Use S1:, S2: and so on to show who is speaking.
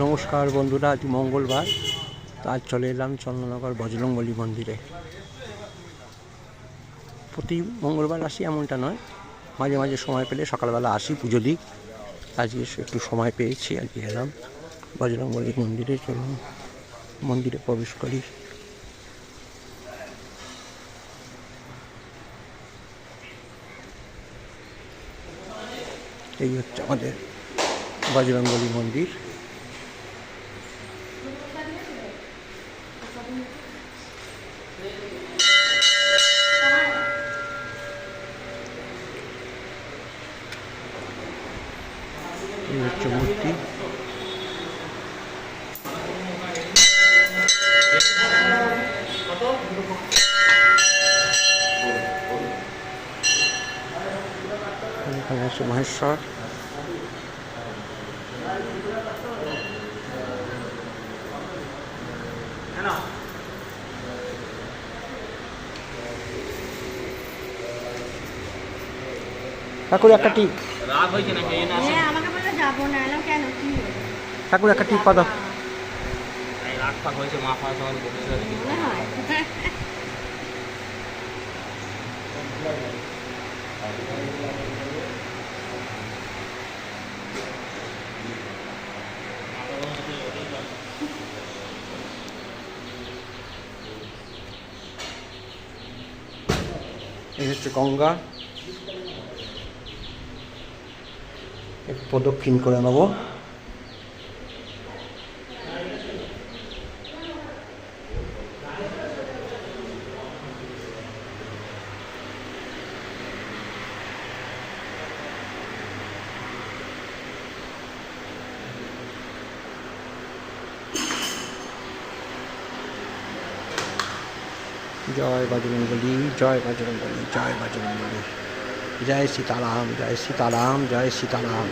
S1: নমস্কার বন্ধুরা, আজ মঙ্গলবার। তো আজ চলে এলাম চন্দননগর বজরংবলী মন্দিরে। প্রতি মঙ্গলবার আসি এমনটা নয়, মাঝে মাঝে সময় পেলে সকালবেলা আসি পুজো দিই। আজকে একটু সময় পেয়েছি, আজকে এলাম বজরংবলী মন্দিরে। চলুন মন্দিরে প্রবেশ করি। এই হচ্ছে আমাদের বজরংবলী মন্দির। এই হচ্ছে মূর্তি। এখানে আছে মহেশ্বর। ঠাকুর একটা টিপ, ঠাকুর একটা টিপ পাদা। এই হচ্ছে গঙ্গা। প্রদক্ষিণ করে নেব। জয় বজরংবলী, জয় বজরংবলী, জয় বজরংবলী, জয় সীতারাম, জয় সীতারাম, জয় সীতারাম।